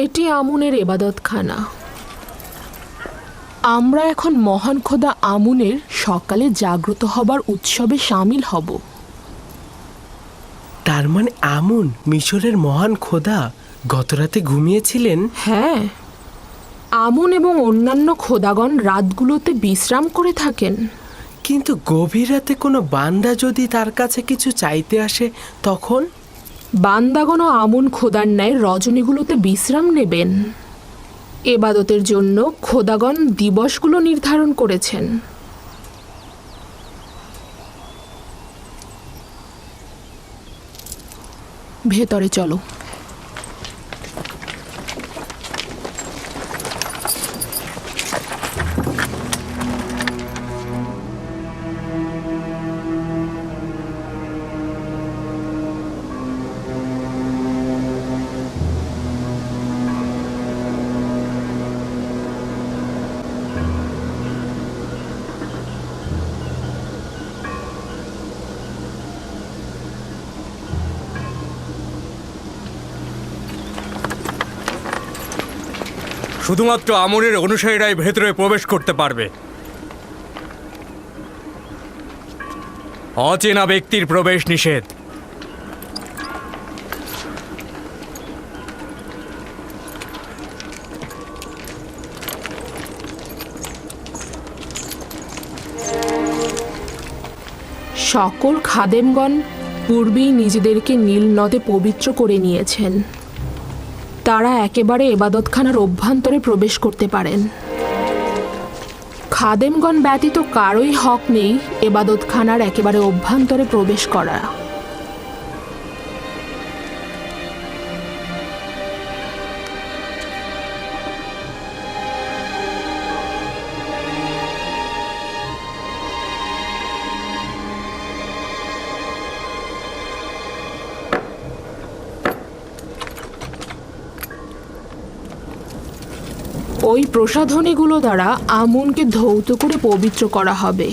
এটি আমুনের এবাদতখানা। আমরা এখন মহান খোদা আমুনের সকালে জাগ্রত হবার উৎসবে সামিল হব। তার মানে আমুন মিশরের মহান খোদা গতরাতে ঘুমিয়েছিলেন? হ্যাঁ, আমুন এবং অন্যান্য খোদাগণ রাতগুলোতে বিশ্রাম করে থাকেন। কিন্তু গভীর রাতে কোনো বান্দা যদি তার কাছে কিছু চাইতে আসে তখন? বান্দাগণ ও আমুন খোদার ন্যায় রজনীগুলোতে বিশ্রাম নেবেন। এবাদতের জন্য খোদাগণ দিবসগুলো নির্ধারণ করেছেন। ভেতরে চলো। শুধুমাত্র আমুনের অনুসারীরাই ভেতরে প্রবেশ করতে পারবে। অচেনা ব্যক্তির প্রবেশ নিষেধ। সকল খাদেমগণ পূর্বেই নিজেদেরকে নীল নদে পবিত্র করে নিয়েছেন। তারা একেবারে এবাদতখানার অভ্যন্তরে প্রবেশ করতে পারেন। খাদেমগণ ব্যতীত কারোই হক নেই এবাদতখানার একেবারে অভ্যন্তরে প্রবেশ করা। ওই প্রসাধনীগুলো দ্বারা আমুনকে ধৌত করে পবিত্র করা হবে।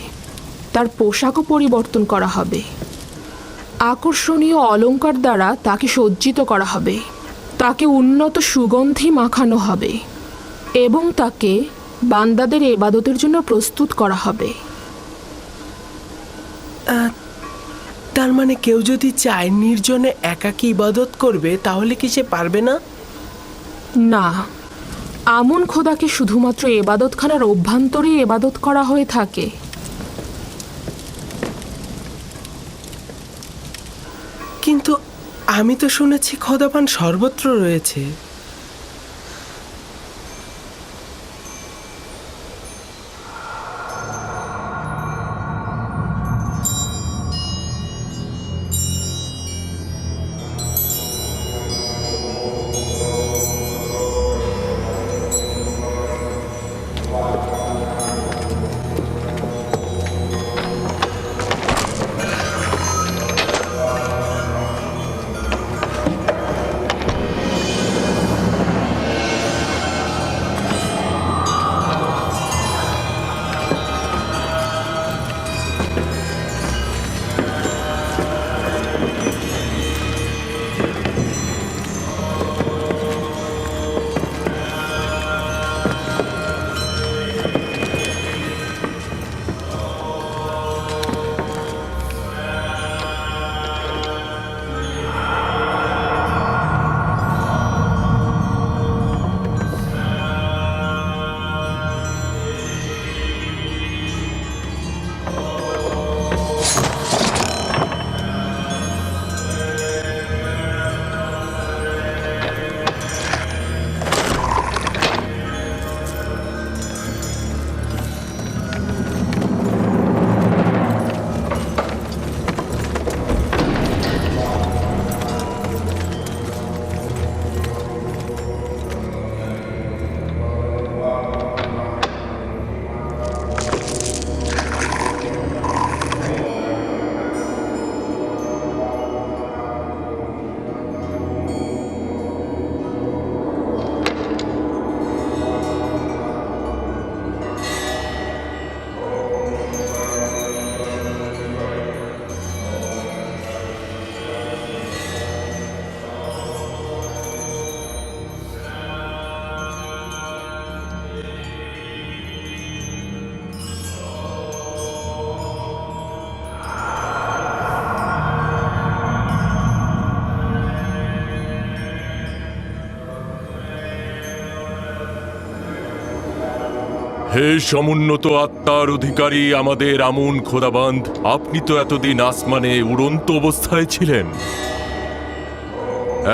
তার পোশাকও পরিবর্তন করা হবে। আকর্ষণীয় অলংকার দ্বারা তাকে সজ্জিত করা হবে। তাকে উন্নত সুগন্ধি মাখানো হবে এবং তাকে বান্দাদের ইবাদতের জন্য প্রস্তুত করা হবে। তার মানে কেউ যদি চায় নির্জনে একাকী ইবাদত করবে তাহলে কি সে পারবে না? না, আমুন খোদাকে শুধুমাত্র এবাদতখানার অভ্যন্তরেই এবাদত করা হয়ে থাকে। কিন্তু আমি তো শুনেছি খোদাপান সর্বত্র রয়েছে। হে সমুন্নত আত্মার অধিকারী আমাদের আমুন খোদাবন্ধ, আপনি তো এতদিন আসমানে উড়ন্ত অবস্থায় ছিলেন।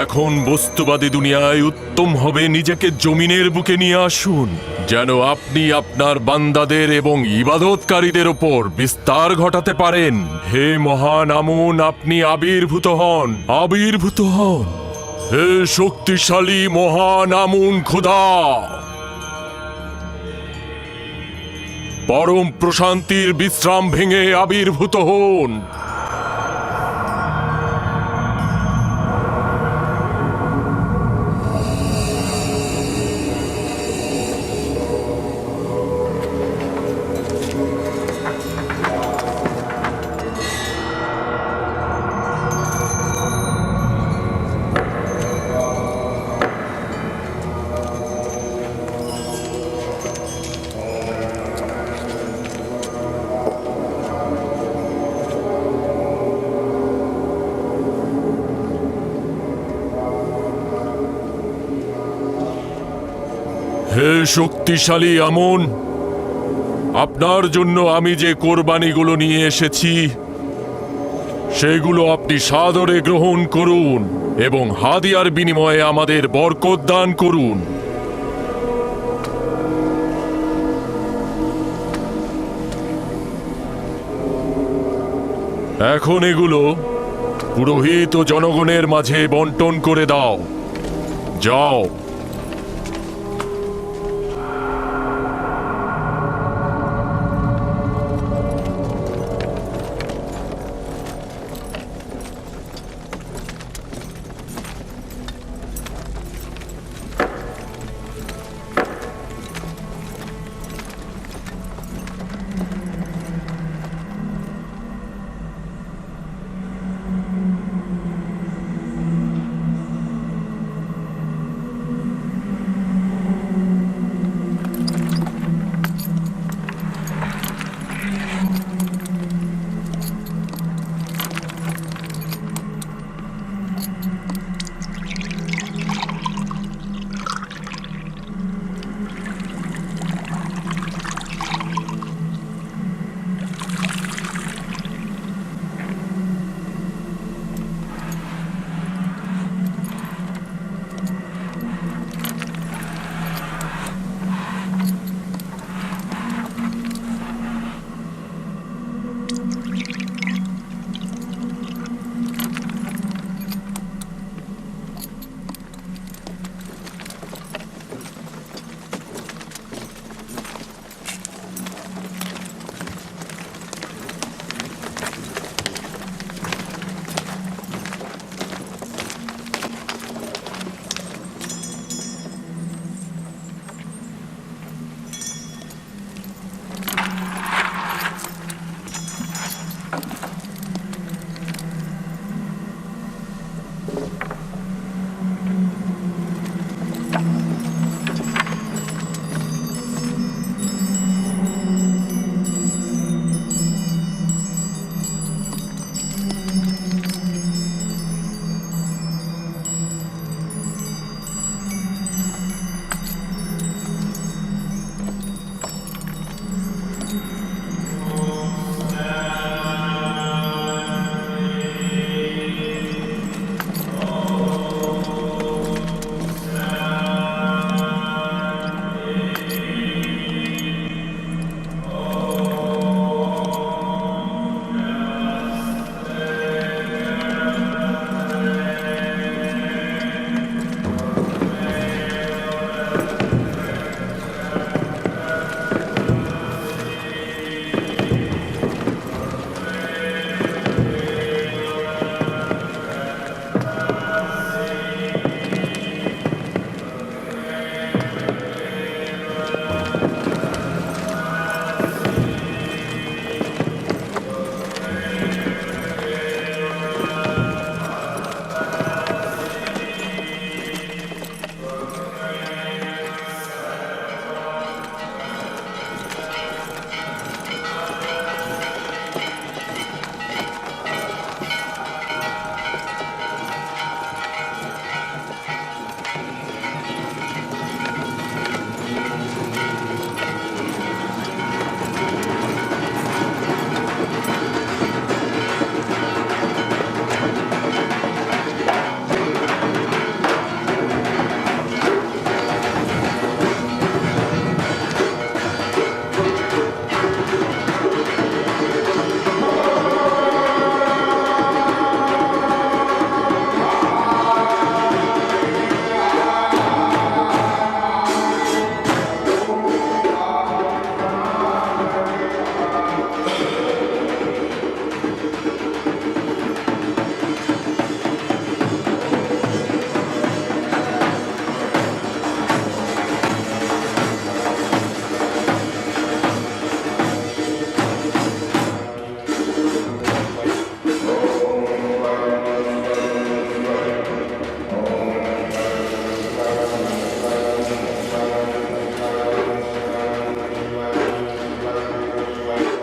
এখন বস্তুবাদী দুনিয়ায় উত্তম হবে নিজেকে জমিনের বুকে নিয়ে আসুন, যেন আপনি আপনার বান্দাদের এবং ইবাদতকারীদের ওপর বিস্তার ঘটাতে পারেন। হে মহান আমুন, আপনি আবির্ভূত হন, আবির্ভূত হন। হে শক্তিশালী মহান আমুন খোদা, পরম প্রশান্তির বিশ্রাম ভেঙে আবির্ভূত হন। হে শক্তিশালী আমুন, আপনার জন্য আমি যে কোরবানিগুলো নিয়ে এসেছি সেগুলো আপনি সাদরে গ্রহণ করুন এবং হাদিয়ার বিনিময়ে আমাদের বরকত দান করুন। এখন এগুলো পুরোহিত ও জনগণের মাঝে বন্টন করে দাও। যাও।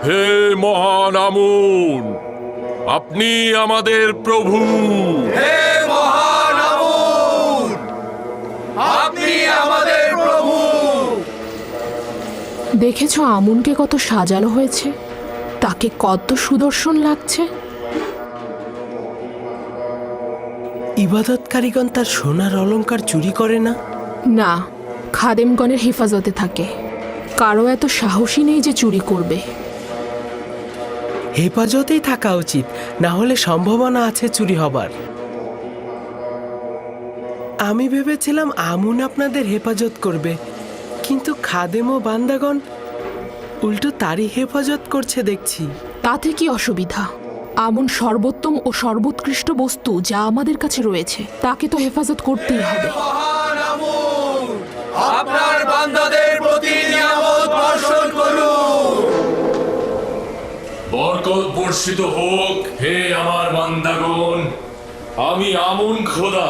হে মহান আমুন, আপনি আমাদের প্রভু। হে মহান আমুন, আপনি আমাদের প্রভু। দেখেছো আমুনকে কত সাজানো হয়েছে, তাকে কত সুদর্শন লাগছে। ইবাদতকারীগণ তার সোনার অলংকার চুরি করে না? না, খাদেমগণের হেফাজতে থাকে। কারো এত সাহসী নেই যে চুরি করবে। হেফাজতেই থাকা উচিত, না হলে সম্ভাবনা আছে চুরি হবার। আমি ভেবেছিলাম আমুন আপনাদের হেফাজত করবে, কিন্তু খাদেম ও বান্দাগণ উল্টো তারই হেফাজত করছে দেখছি। তাতে কি অসুবিধা? আমুন সর্বোত্তম ও সর্বোৎকৃষ্ট বস্তু যা আমাদের কাছে রয়েছে, তাকে তো হেফাজত করতেই হবে। মহান আমুন, আপনার বান্দাদের প্রতি নিয়ামত বর্ষণ করুন। বরকত বর্ষিত হোক হে আমার বান্দাগণ। আমি আমুন খোদা,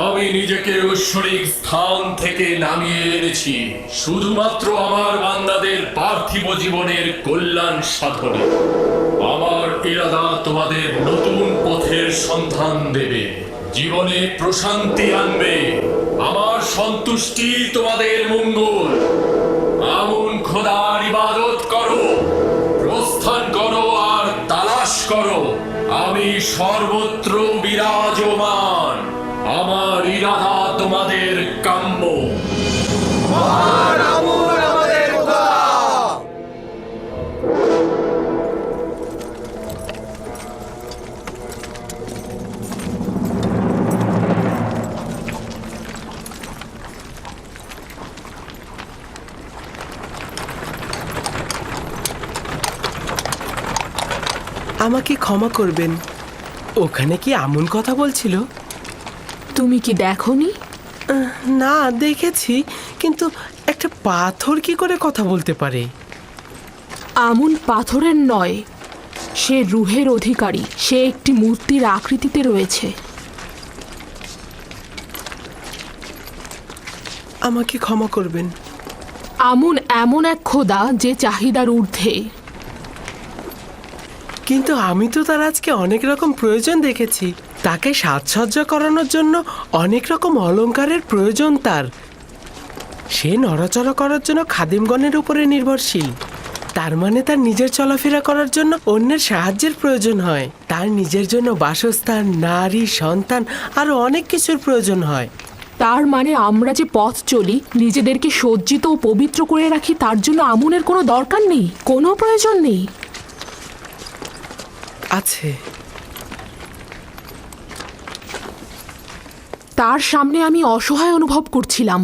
আমি নিজেকে ঐশ্বরিক স্থান থেকে নামিয়ে এনেছি শুধুমাত্র আমার বান্দাদের পার্থিব জীবনের কল্যাণ সাধনে। আমার ইরাদা তোমাদের নতুন পথের সন্ধান দেবে, জীবনে প্রশান্তি আনবে। আমার সন্তুষ্টি তোমাদের মঙ্গল। আমুন খোদার ইবাদত করো, প্রস্থান করো আর তালাশ করো। আমি সর্বত্র বিরাজমান, আমার ইরাদা তোমাদের কাম্য। মহান আমুন আমাদের খোদা। আমাকে ক্ষমা করবেন, ওখানে কি আমুন কথা বলছিল? তুমি কি দেখোনি? না, দেখেছি, কিন্তু একটা পাথর কি করে কথা বলতে পারে? আমুন পাথরের নয়, সে রুহের অধিকারী। সে একটি মূর্তির আকৃতিতে রয়েছে। আমাকে ক্ষমা করবেন। আমুন এমন এক খোদা যে চাহিদার ঊর্ধ্বে। কিন্তু আমি তো তার আজকে অনেক রকম প্রয়োজন দেখেছি। তাকে সাজসজ্জা করানোর জন্য অনেক রকম অলংকারের প্রয়োজন তার। সে নড়াচড়া করার জন্য খাদিমগণের উপরে নির্ভরশীল। তার মানে তার নিজের চলাফেরা করার জন্য অন্যের সাহায্যের প্রয়োজন হয়। তার নিজের জন্য বাসস্থান, নারী, সন্তান আরো অনেক কিছুর প্রয়োজন হয়। তার মানে আমরা যে পথ চলি, নিজেদেরকে সজ্জিত ও পবিত্র করে রাখি, তার জন্য আমুনের কোনো দরকার নেই, কোনো প্রয়োজন নেই। আছে। তার সামনে আমি অসহায় অনুভব করছিলাম।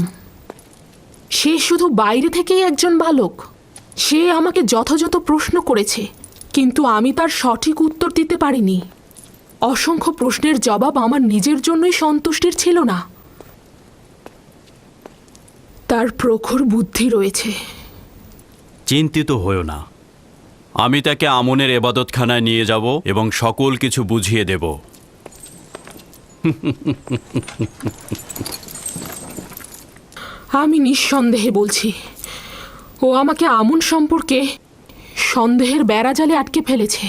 সে শুধু বাইরে থেকেই একজন বালক। সে আমাকে যথাযথ প্রশ্ন করেছে, কিন্তু আমি তার সঠিক উত্তর দিতে পারিনি। অসংখ্য প্রশ্নের জবাব আমার নিজের জন্যই সন্তুষ্টির ছিল না। তার প্রখর বুদ্ধি রয়েছে। চিন্তিত হও না, আমি তাকে আমনের এবাদতখানায় নিয়ে যাব এবং সকল কিছু বুঝিয়ে দেব। আমি নিঃসন্দেহে বলছি, ও আমাকে আমুন সম্পর্কে সন্দেহের বেড়াজালে আটকে ফেলেছে।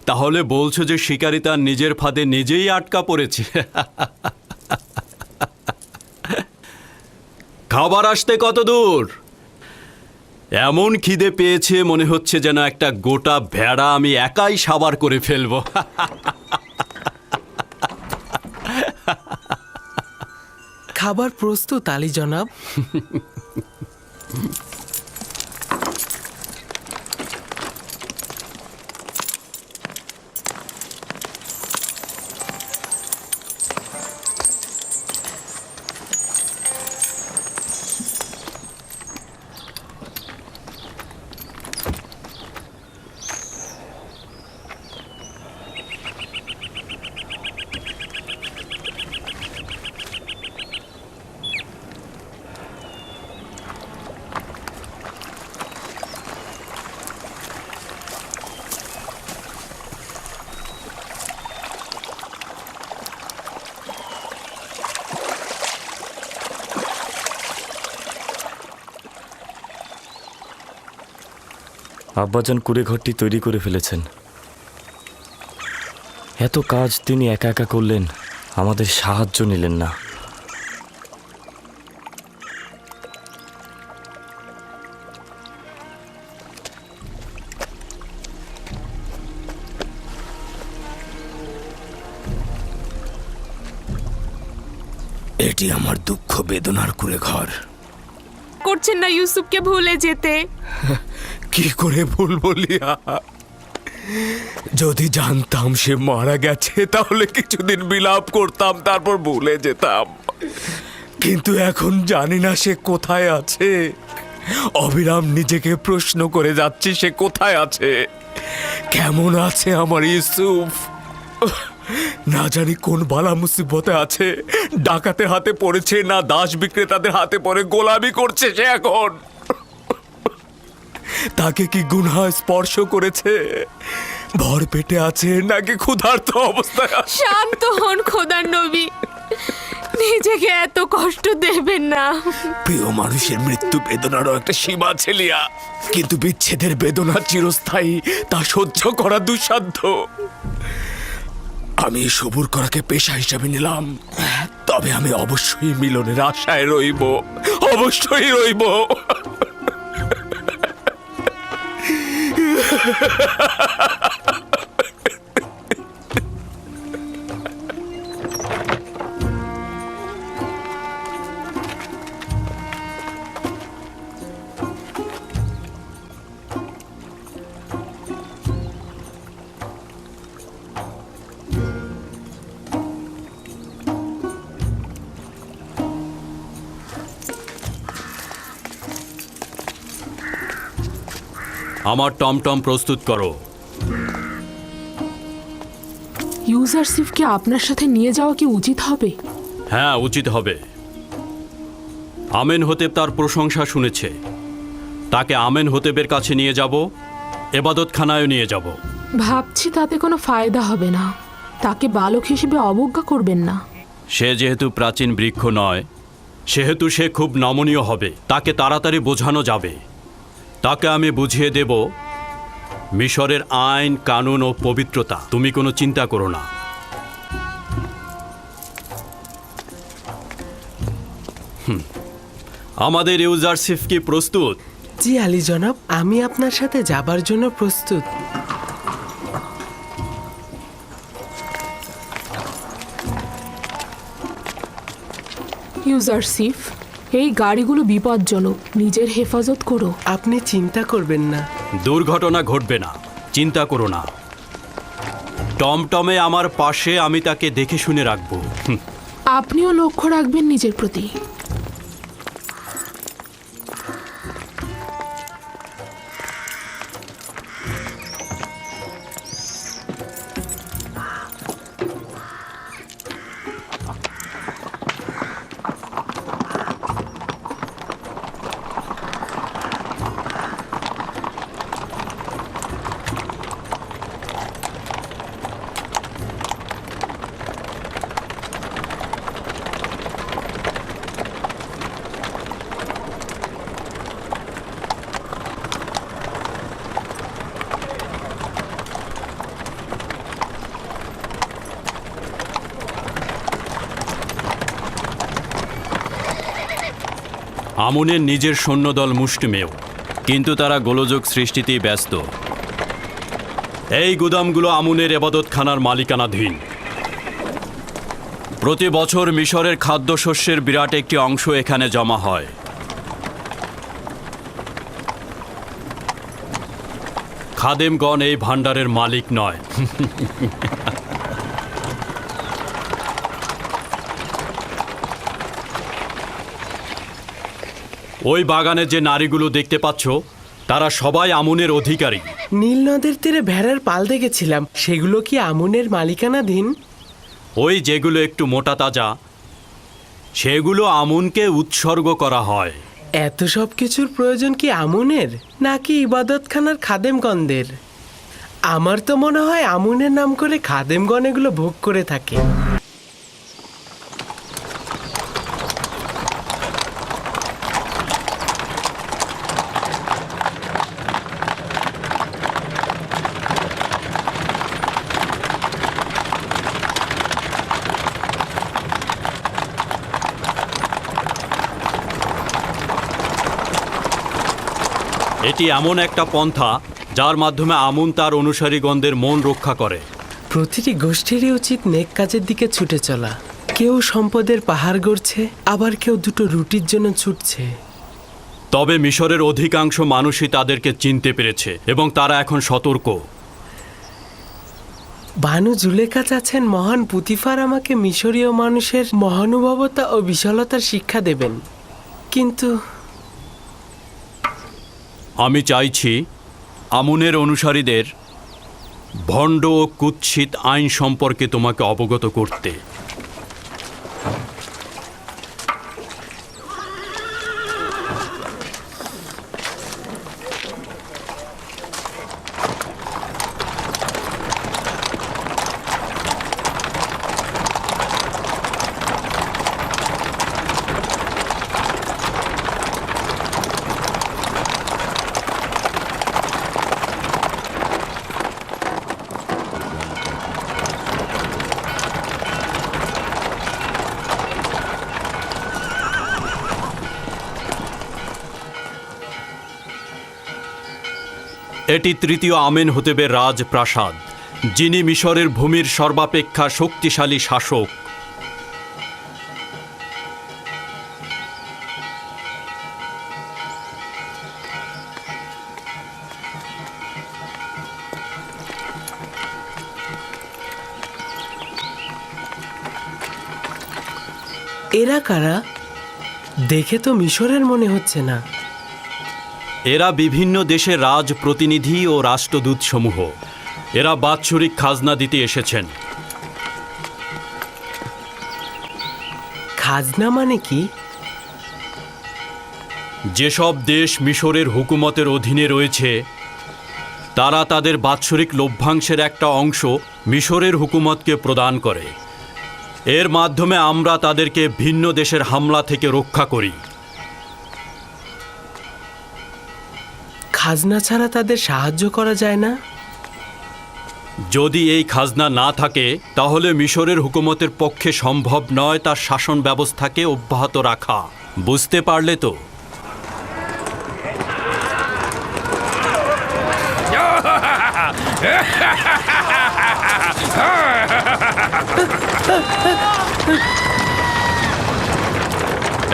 তাহলে বলছো যে শিকারী তার নিজের ফাঁদে নিজেই আটকা পড়েছে? খাবার আসতে কত দূর? এমন খিদে পেয়েছে মনে হচ্ছে যেন একটা গোটা ভেড়া আমি একাই সাবার করে ফেলবো। খাবার প্রস্তুত আলী জনাব। আব্বাজান কুড়ে ঘরটি তৈরি করে ফেলেছেন। এত কাজ তিনি একা একা করলেন, আমাদের সাহায্য নিলেন না। এটি আমার দুঃখ বেদনার কুড়ে ঘর। করছেন না ইউসুফকে ভুলে যেতে। কি করে ভুলবো লিয়া? যদি জানতাম সে মারা গেছে তাহলে কিছুদিন বিলাপ করতাম, তারপর ভুলে যেতাম। কিন্তু এখন জানি না সে কোথায় আছে। অবিরাম নিজেকে প্রশ্ন করে যাচ্ছি সে কোথায় আছে, কেমন আছে আমার ইউসুফ। না জানি কোন বালা মুসিবতে আছে, ডাকাতের হাতে পড়েছে না দাস বিক্রেতাদের হাতে পড়ে গোলামি করছে সে এখন। তাকে কি গুনাহ স্পর্শ করেছে? ভর পেটে আছে নাকি ক্ষুধার্ত অবস্থায় আছে? শান্ত হন খোদার নবী, নিজেকে এত কষ্ট দেবেন না। প্রিয় মানুষের মৃত্যু বেদনারও একটা সীমা আছে লিয়া, কিন্তু বিচ্ছেদের বেদনা চিরস্থায়ী, তা সহ্য করা দুঃসাধ্য। আমি সবুর করাকে পেশা হিসাবে নিলাম, তবে আমি অবশ্যই মিলনের আশায় রইব, অবশ্যই রইব। আমার টমটম প্রস্তুত করো। ইউজারশিপকে আপনার সাথে নিয়ে যাওয়া কি উচিত হবে? হ্যাঁ, উচিত হবে। আমেন হতেব তার প্রশংসা শুনেছে, তাকে আমেন হতেবের কাছে নিয়ে যাব, এবাদতখানায় নিয়ে যাব। ভাবছি তাতে কোনো ফায়দা হবে না। তাকে বালক হিসেবে অবজ্ঞা করবেন না। সে যেহেতু প্রাচীন বৃক্ষ নয়, সেহেতু সে খুব নমনীয় হবে, তাকে তাড়াতাড়ি বোঝানো যাবে। তাকে আমি বুঝিয়ে দেব মিশরের আইন কানুন ও পবিত্রতা। তুমি কোনো চিন্তা করো না। আমাদের ইউজারশিপ কি প্রস্তুত? জি আলী জনাব, আমি আপনার সাথে যাবার জন্য প্রস্তুত। ইউজারশিপ, এই গাড়িগুলো বিপজ্জনক, নিজের হেফাজত করো। আপনি চিন্তা করবেন না। দুর্ঘটনা ঘটবে না, চিন্তা করো না। টমটমে আমার পাশে, আমি তাকে দেখে শুনে রাখবো। আপনিও লক্ষ্য রাখবেন নিজের প্রতি। আমুনের নিজের সৈন্যদল মুষ্টিমেয়, কিন্তু তারা গোলযোগ সৃষ্টিতেই ব্যস্ত। এই গুদামগুলো আমুনের এবাদতখানার মালিকানাধীন। প্রতি বছর মিশরের খাদ্যশস্যের বিরাট একটি অংশ এখানে জমা হয়। খাদেমগণ এই ভাণ্ডারের মালিক নয়। ওই বাগানে যে নারীগুলো দেখতে পাচ্ছ, তারা সবাই আমুনের অধিকারী। নীল নদের তীরে ভেড়ার পাল দেখেছিলাম, সেগুলো কি আমুনের মালিকানাধীন? ওই যেগুলো একটু মোটা তাজা, সেগুলো আমুনকে উৎসর্গ করা হয়। এত সব কিছুর প্রয়োজন কি আমুনের নাকি ইবাদতখানার খাদেমগণদের? আমার তো মনে হয় আমুনের নাম করে খাদেমগণ এগুলো ভোগ করে থাকে। এটি এমন একটা পন্থা যার মাধ্যমে আমুন তার অনুসারীগণদের মন রক্ষা করে। প্রতিটি গোষ্ঠীরই উচিত নেক কাজের দিকে ছুটে চলা। কেউ সম্পদের পাহাড় গড়ছে, আবার কেউ দুটো রুটির জন্য ছুটছে। তবে মিশরের অধিকাংশ মানুষই তাদেরকে চিনতে পেরেছে এবং তারা এখন সতর্ক। বানু জুলেখা চাচ্ছেন মহান পুতিফার আমাকে মিশরীয় মানুষের মহানুভবতা ও বিশালতার শিক্ষা দেবেন, কিন্তু আমি চাইছি আমুনের অনুসারীদের ভণ্ড ও কুৎসিত আইন সম্পর্কে তোমাকে অবগত করতে। এটি তৃতীয় আমেনহোতেবের রাজপ্রাসাদ, যিনি মিশরের ভূমির সর্বাপেক্ষা শক্তিশালী শাসক। এরা কারা? দেখে তো মিশরের মনে হচ্ছে না। এরা বিভিন্ন দেশের রাজ প্রতিনিধি ও রাষ্ট্রদূত সমূহ। এরা বাৎসরিক খাজনা দিতে এসেছেন। খাজনা মানে কি? যেসব দেশ মিশরের হুকুমতের অধীনে রয়েছে তারা তাদের বাৎসরিক লভ্যাংশের একটা অংশ মিশরের হুকুমতকে প্রদান করে। এর মাধ্যমে আমরা তাদেরকে ভিন্ন দেশের হামলা থেকে রক্ষা করি। খাজনা ছাড়া তাদের সাহায্য করা যায় না? যদি এই খাজনা না থাকে তাহলে মিশরের হুকুমতের পক্ষে সম্ভব নয় তার শাসন ব্যবস্থাকে অব্যাহত রাখা। বুঝতে পারলে তো?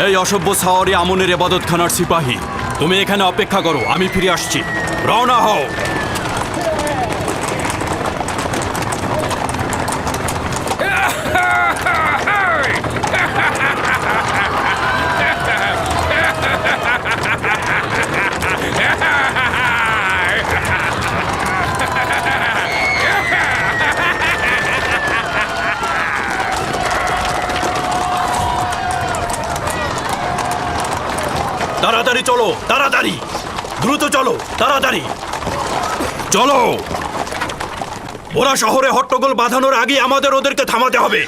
এই অসভ্য সাওয়ারি আমনের ইবাদতখানার সিপাহী, তুমি এখানে অপেক্ষা করো, আমি ফিরে আসছি। রওনা হও। তাড়াতাড়ি চলো, তাড়াতাড়ি, দ্রুত চলো, তাড়াতাড়ি চলো। ওরা শহরে হট্টগোল বাঁধানোর আগে আমাদের ওদেরকে থামাতে হবে।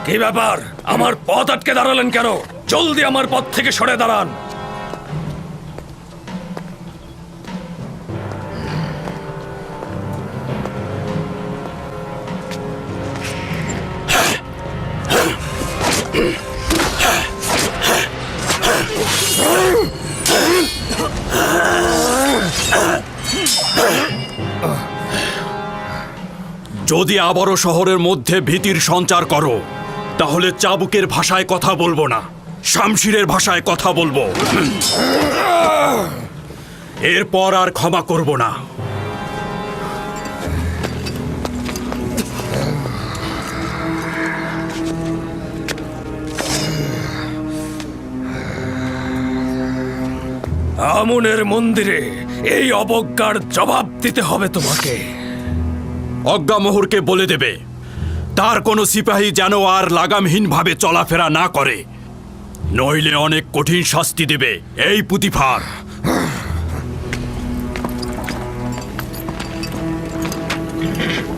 কি ব্যাপার? আমার পথ আটকে দাঁড়ালেন কেন? জলদি আমার পথ থেকে সরে দাঁড়ান। যদি আবারও শহরের মধ্যে ভীতির সঞ্চার করো তাহলে চাবুকের ভাষায় কথা বলবো না, শামশিরের ভাষায় কথা বলবো। এরপর আর ক্ষমা করব না। আমুনের মন্দিরে এই অবজ্ঞার জবাব দিতে হবে তোমাকে। অজ্ঞামোহরকে বলে দেবে তার কোনো সিপাহী যেন আর লাগামহীনভাবে চলাফেরা না করে, নইলে অনেক কঠিন শাস্তি দেবে এই পুতিফার।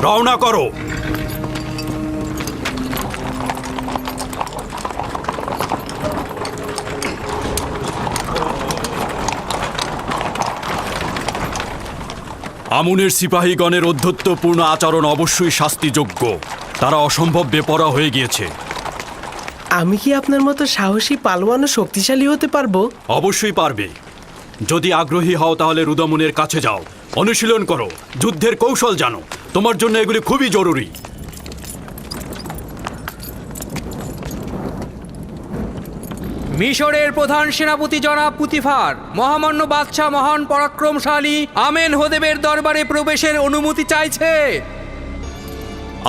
রওনা করো। আমুনের সিপাহীগণের অধ্যত্বপূর্ণ আচরণ অবশ্যই শাস্তিযোগ্য। তারা অসম্ভব বেপরোয়া হয়ে গিয়েছে। আমি কি আপনার মতো সাহসী পালোয়ান ও শক্তিশালী হতে পারবো? অবশ্যই পারবে। যদি আগ্রহী হও তাহলে রুদামুনের কাছে যাও, অনুশীলন করো, যুদ্ধের কৌশল জানো। তোমার জন্য এগুলি খুবই জরুরি। মিশরের প্রধান সেনাপতি জনাব পুতিফার মহামান্য বাদশাহ মহান পরাক্রমশালী আমেন হোদেবের দরবারে প্রবেশের অনুমতি চাইছে।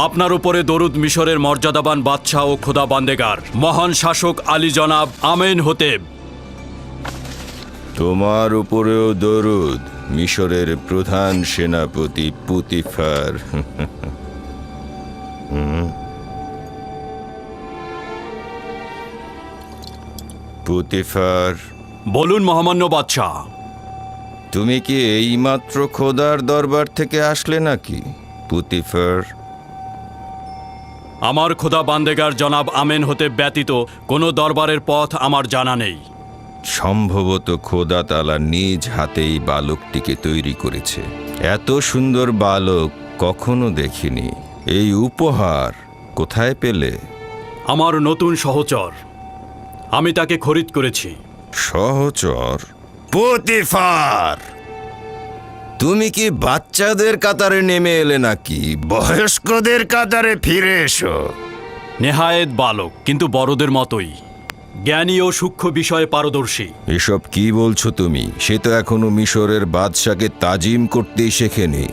আপনার উপরে দরুদ মিশরের মর্যাদাবান বাদশাহ ও খোদা বান্দেগার মহান শাসক আলী জনাব আমেন হোতেব। তোমার উপরেও দরুদ মিশরের প্রধান সেনাপতি পুতিফার। পুতিফার, বলুন মহামান্য বাদশাহ। তুমি কি এইমাত্র খোদার দরবার থেকে আসলে নাকি পুতিফার? আমার খোদা বান্দেগার জনাব আমেন হোতেব ব্যতীত কোনো দরবারের পথ আমার জানা নেই। সম্ভবত খোদা তাআলা নিজ হাতেই বালকটিকে তৈরি করেছে। এত সুন্দর বালক কখনো দেখিনি। এই উপহার কোথায় পেলে? আমার নতুন সহচর, আমি তাকে খরিদ করেছি। সহচর? পুতিফার, তুমি কি বাচ্চাদের কাতারে নেমে এলে নাকি বয়স্কদের কাতারে ফিরে এসো? নেহায়েত বালক, কিন্তু বড়দের মতোই জ্ঞানী ও সূক্ষ্ম বিষয়ে পারদর্শী। এসব কি বলছো তুমি? সে তো এখনো মিশরের বাদশাকে তাজিম করতেই শেখেনি।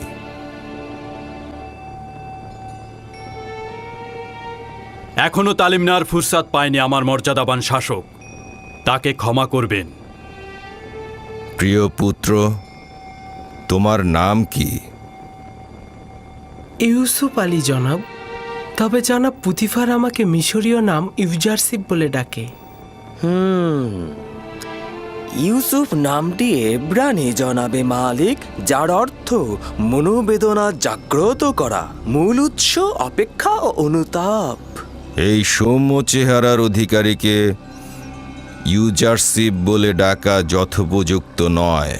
এখনো তালিম নেওয়ার ফুরসাত পায়নি আমার মর্যাদাবান শাসক, তাকে ক্ষমা করবেন। প্রিয় পুত্র, তোমার নাম কি? ইউসুফ আলী জনাব। তবে জনাব পুতিফার আমাকে মিশরীয় নাম ইউজারসিফ বলে ডাকে। ইউসুফ নামটি এব্রানি জনাবে মালিক, যার অর্থ মনোবেদনা জাগ্রত করা, মূল উৎস অপেক্ষা ও অনুতাপ। এই সৌম্য চেহারার অধিকারীকে ইউজারসিফ বলে ডাকা যথোপযুক্ত নয়।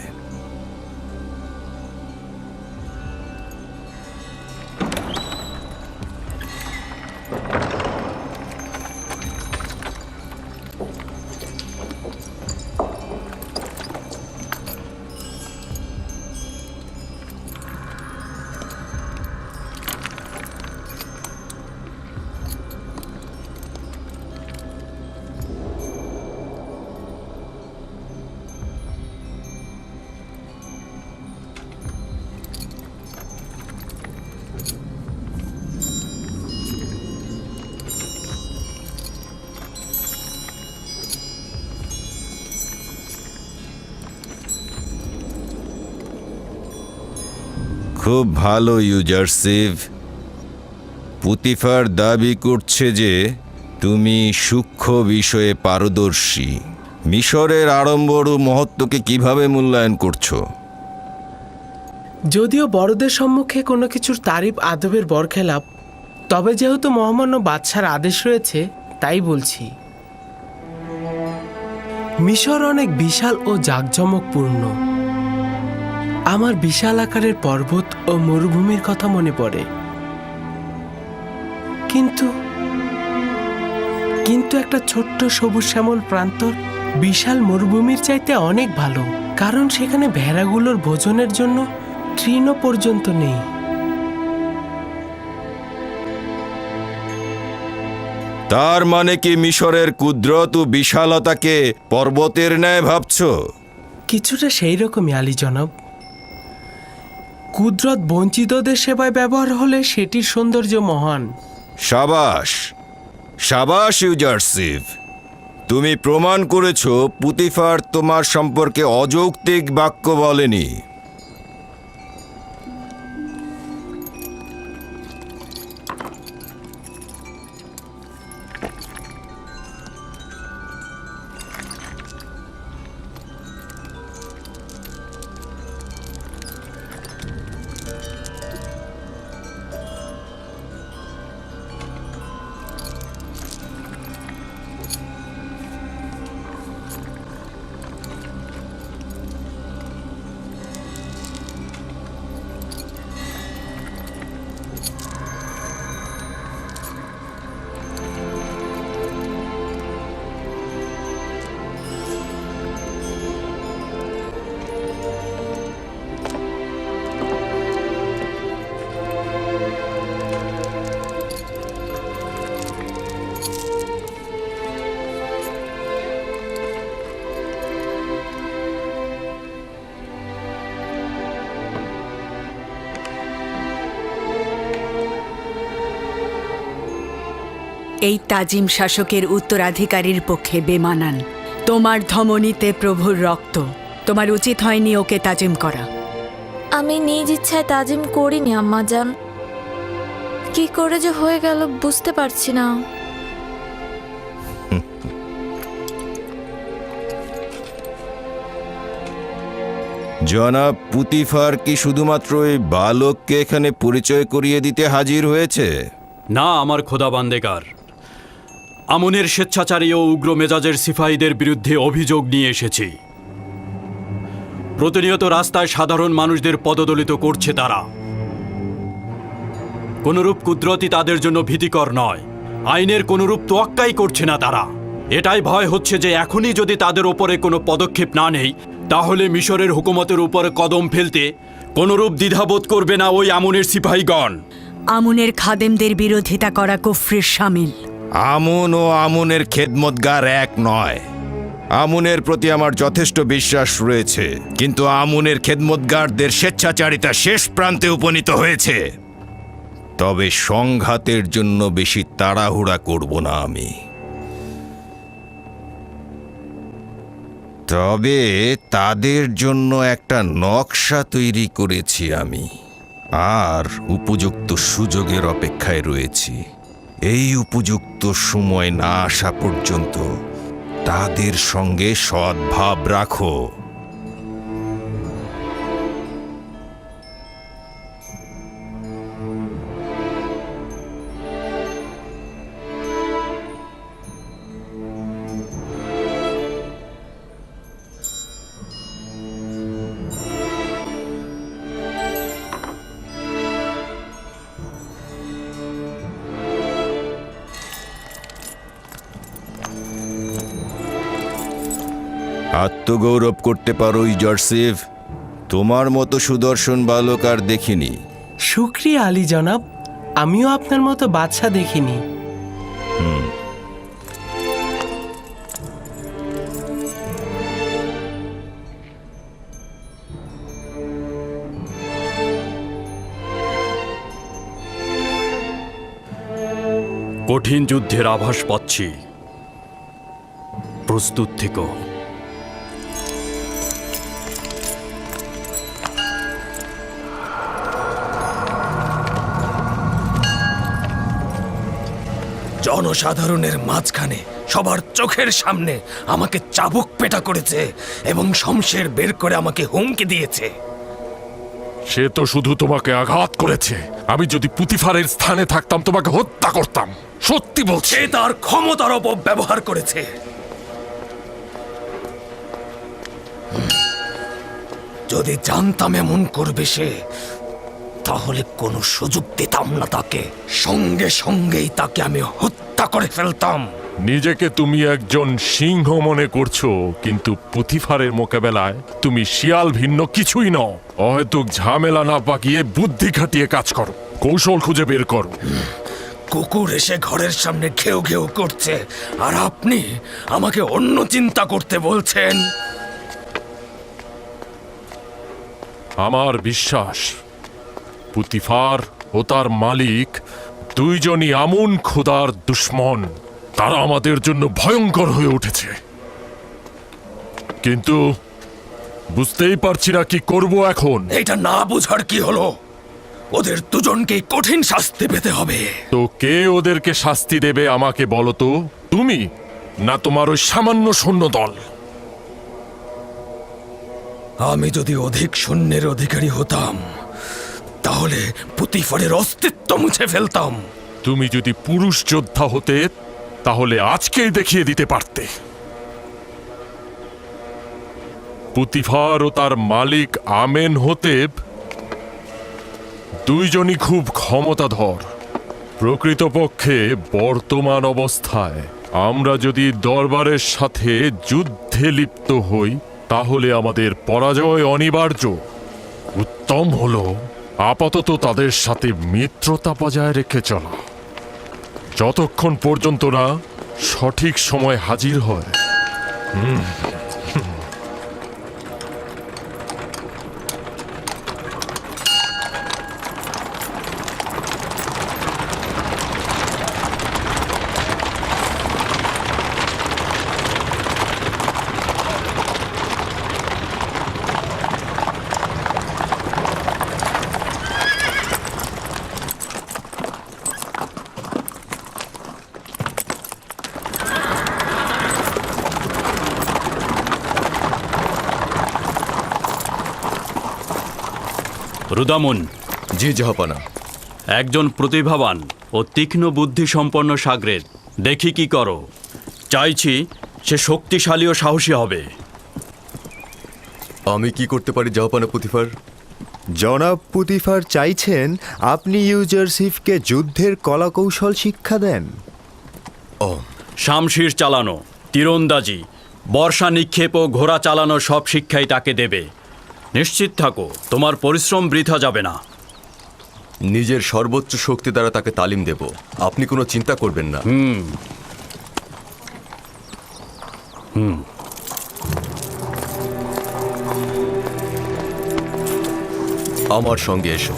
খুব ভালো ইউজারসিফ। পুতিফার দাবি করছে যে তুমি সূক্ষ্ম বিষয়ে পারদর্শী। মিশরের আড়ম্বর ও মহত্বকে কিভাবে মূল্যায়ন করছো? যদিও বড়দের সম্মুখে কোনো কিছুর তারিফ আদবের বরখেলাপ, তবে যেহেতু মহামান্য বাদশার আদেশ রয়েছে তাই বলছি। মিশর অনেক বিশাল ও জাঁকজমকপূর্ণ। আমার বিশাল আকারের পর্বত ও মরুভূমির কথা মনে পড়ে, কিন্তু একটা ছোট্ট সবুজ শ্যামল প্রান্তর বিশাল মরুভূমির চাইতে অনেক ভালো, কারণ সেখানে ভেড়াগুলোর ভোজনের জন্য তৃণ পর্যন্ত নেই। তার মানে কি মিশরের কুদরত ও বিশালতাকে পর্বতের ন্যায় ভাবছো? কিছুটা সেই রকমই আলী জনাব। কুদরত বঞ্চিতদের সেবায় ব্যবহার হলে সেটির সৌন্দর্য মহান। সাবাস, সাবাস ইউজারসিফ। তুমি প্রমাণ করেছো পুতিফার তোমার সম্পর্কে অযৌক্তিক বাক্য বলেনি। এই তাজিম শাসকের উত্তরাধিকারীর পক্ষে বেমানান। তোমার ধমনীতে প্রভুর রক্ত, তোমার উচিত হয়নি ওকে তাজিম করা। আমি নিজ ইচ্ছায় তাজিম করিনি আম্মাজান, কি করে যে হয়ে গেল বুঝতে পারছি না। জনাব পুতিফার কি শুধুমাত্র এই বালককে এখানে পরিচয় করিয়ে দিতে হাজির হয়েছে? না আমার খোদাবান্দেগার, আমনের স্বেচ্ছাচারী ও উগ্র মেজাজের সিপাহীদের বিরুদ্ধে অভিযোগ নিয়ে এসেছি। প্রতিনিয়ত রাস্তায় সাধারণ মানুষদের পদদলিত করছে তারা। কোনরূপ কুদরতি তাদের জন্য ভীতিকর নয়, আইনের কোনরূপ তোয়াক্কাই করছে না তারা। এটাই ভয় হচ্ছে যে এখনই যদি তাদের ওপরে কোনো পদক্ষেপ না নেই, তাহলে মিশরের হুকুমতের উপরে কদম ফেলতে কোনরূপ দ্বিধাবোধ করবে না ওই আমনের সিপাহীগণ। আমুনের খাদেমদের বিরোধিতা করা কুফরির শামিল। আমুন ও আমুনের খেদমতগার এক নয়। আমুনের প্রতি আমার যথেষ্ট বিশ্বাস রয়েছে, কিন্তু আমুনের খেদমতগারদের স্বেচ্ছাচারিতা শেষ প্রান্তে উপনীত হয়েছে। তবে সংঘাতের জন্য বেশি তাড়াহুড়া করব না আমি। তবে তাদের জন্য একটা নকশা তৈরি করেছি আমি, আর উপযুক্ত সুযোগের অপেক্ষায় রয়েছি। এই উপযুক্ত সময় না আসা পর্যন্ত তাদের সঙ্গে সদ্ভাব রাখো। আত্মগৌরব করতে পারো ইজারসিফ, তোমার মতো সুদর্শন বালক আর দেখিনি। শুক্রিয়া আলী জনাব, আমিও আপনার মতো বাদশা দেখিনি। কঠিন যুদ্ধের আভাস পাচ্ছি, প্রস্তুত থেকো। জনসাধারণের মাঝখানে সবার চোখের সামনে আমাকে চাবুক পেটা করেছে এবং শমশের বের করে আমাকে হুমকি দিয়েছে। সে তো শুধু তোমাকে আঘাত করেছে। আমি যদি পুতিফারের স্থানে থাকতাম তোমাকে হত্যা করতাম। সত্যি বলছি। সে তার ক্ষমতার অপব্যবহার করেছে। যদি জানতাম এমন করবে সে, তাহলে কোনো সুযোগ দিতাম না তাকে। সঙ্গে সঙ্গেই তাকে আমি হত্যা করে ফেলতাম। নিজেকে তুমি একজন সিংহ মনে করছো, কিন্তু পুতিফারের মোকাবেলায় তুমি শিয়াল ভিন্ন কিছুই নও। অহেতুক ঝামেলা না পাকিয়ে বুদ্ধি খাটিয়ে কাজ করো, কৌশল খুঁজে বের করো। কুকুর এসে ঘরের সামনে ঘেউ ঘেউ করছে, আর আপনি আমাকে অন্য চিন্তা করতে বলছেন। আমার বিশ্বাস পুতিফার ও তার মালিক দুইজনই আমুন খোদার দুশ্মন। তারা আমাদের জন্য ভয়ঙ্কর হয়ে উঠেছে, কিন্তু বুঝতেই পারছি না কি করব এখন। এটা না বোঝার কি হলো? ওদের দুজনকে কঠিন শাস্তি পেতে হবে। তো কে ওদেরকে শাস্তি দেবে আমাকে বলো তো, তুমি না তোমার ওই সামান্য সৈন্য দল? আমি যদি অধিক সৈন্যের অধিকারী হতাম তাহলে পুতিফারের অস্তিত্ব মুছে ফেলতাম। তুমি যদি পুরুষ যোদ্ধা হতে তাহলে আজকেই দেখিয়ে দিতে পারতে। পুতিফার ও তার মালিক আমেনহোতেব দুইজনই খুব ক্ষমতাধর। প্রকৃতপক্ষে বর্তমান অবস্থায় আমরা যদি দরবারের সাথে যুদ্ধে লিপ্ত হই তাহলে আমাদের পরাজয় অনিবার্য। উত্তম হলো আপাতত তাদের সাথে মিত্রতা বজায় রেখে চলা, যতক্ষণ পর্যন্ত না সঠিক সময় হাজির হয়। রুদামুন, জি জাহাপানা। একজন প্রতিভাবান ও তীক্ষ্ণ বুদ্ধি সম্পন্ন সাগরেদ দেখি কি করো। চাইছি সে শক্তিশালী ও সাহসী হবে। আমি কি করতে পারি জাহাপানা পুতিফার? জনাব পুতিফার চাইছেন আপনি ইউজারসিফকে যুদ্ধের কলাকৌশল শিক্ষা দেন। শামশির চালানো, তীরন্দাজি, বর্ষা নিক্ষেপ ও ঘোড়া চালানো সব শিক্ষাই তাকে দেবে। নিশ্চিত থাকো, তোমার পরিশ্রম বৃথা যাবে না। নিজের সর্বোচ্চ শক্তি দ্বারা তাকে তালিম দেব, আপনি কোনো চিন্তা করবেন না। আমার সঙ্গে এসো।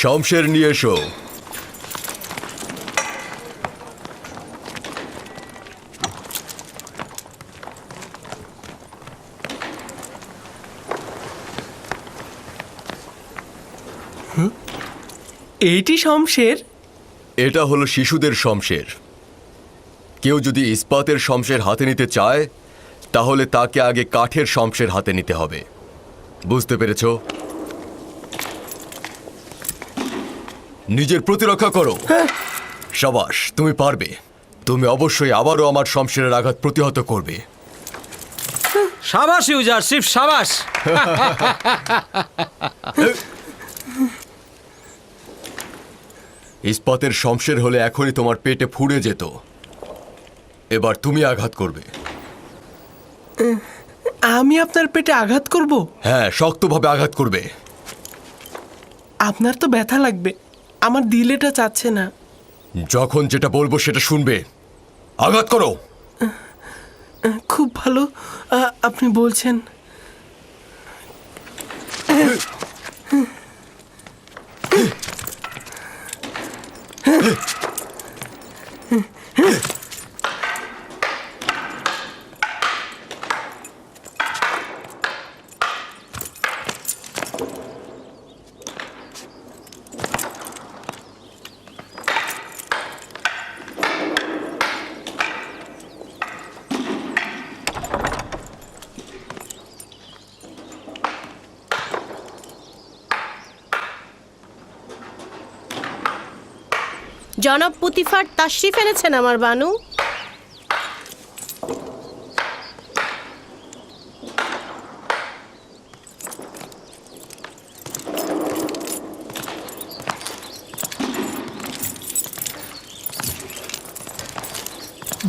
শমশের নিয়ে এসো। এইটি শমশের? এটা হলো শিশুদের শমশের। কেউ যদি ইস্পাতের শমশের হাতে নিতে চায় তাহলে তাকে আগে কাঠের শমশের হাতে নিতে হবে। বুঝতে পেরেছো? নিজের প্রতিরক্ষা করো। সাবাস, তুমি পারবে। তুমি অবশ্যই আবারও আমার শমশেরের আঘাত প্রতিহত করবে। সাবাস ইউজারশিপ, সাবাস। ইস্পাতের শমশের হলে এখনই তোমার পেটে ফুঁড়ে যেত। এবার তুমি আঘাত করবে। আমি আপনার পেটে আঘাত করব? হ্যাঁ, শক্তভাবে আঘাত করবে। আপনার তো ব্যথা লাগবে, আমার দিল এটা চাচ্ছে না। যখন যেটা বলবো সেটা শুনবে। আঘাত করো। খুব ভালো, আপনি বলছেন। জনাব পুতিফার তাশরিফ এনেছেন আমার বানু।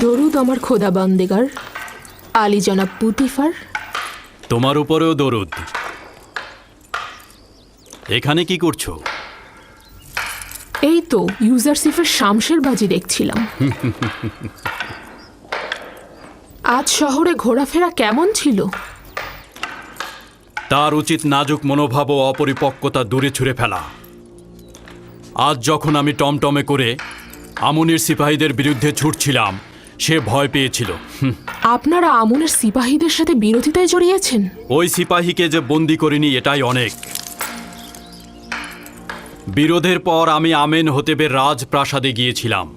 দরুদ আমার খোদা বান্দেগার, আলী জনাব পুতিফার। তোমার উপরেও দরুদ। এখানে কি করছো? এই তো ইউজারসিফের শামশের বাজি দেখছিলাম। আজ শহরে ঘোরাফেরা কেমন ছিল? তার উচিত নাজুক মনোভাব ও অপরিপক্কতা দূরে ছুঁড়ে ফেলা। আজ যখন আমি টমটমে করে আমুনির সিপাহীদের বিরুদ্ধে ছুটছিলাম, সে ভয় পেয়েছিল। আপনারা আমুনের সিপাহীদের সাথে বিরোধিতায় জড়িয়েছেন? ওই সিপাহীকে যে বন্দি করিনি এটাই অনেক। বিরোধের পর আমি আমেন হতেবের রাজপ্রাসাদে গিয়েছিলাম।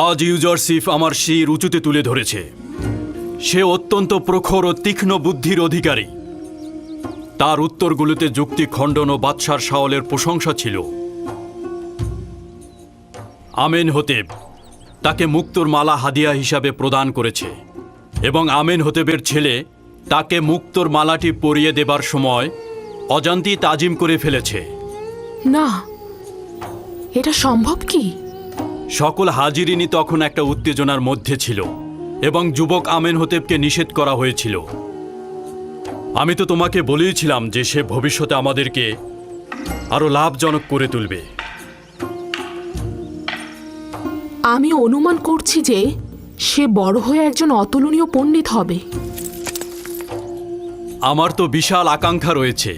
আজ ইউজারসিফ আমার শির উঁচুতে তুলে ধরেছে। সে অত্যন্ত প্রখর ও তীক্ষ্ণ বুদ্ধির অধিকারী। তার উত্তরগুলোতে যুক্তি খণ্ডন ও বাদশার শাওলের প্রশংসা ছিল। আমেন হতেব তাকে মুক্তোর মালা হাদিয়া হিসাবে প্রদান করেছে এবং আমেন হতেবের ছেলে তাকে মুক্তোর মালাটি পরিয়ে দেবার সময় অজান্তেই তাজিম করে ফেলেছে। না, এটা সম্ভব কি? সকল হাজিরিনী তখন একটা উত্তেজনার মধ্যে ছিল এবং যুবক আমেন হতেবকে নিষেধ করা হয়েছিল। আমি তো তোমাকে বলেইছিলাম যে সে ভবিষ্যতে আমাদেরকে আরো লাভজনক করে তুলবে। আমি অনুমান করছি যে সে বড় হয়ে একজন অতুলনীয় পণ্ডিত হবে। আমার তো বিশাল আকাঙ্ক্ষা রয়েছে।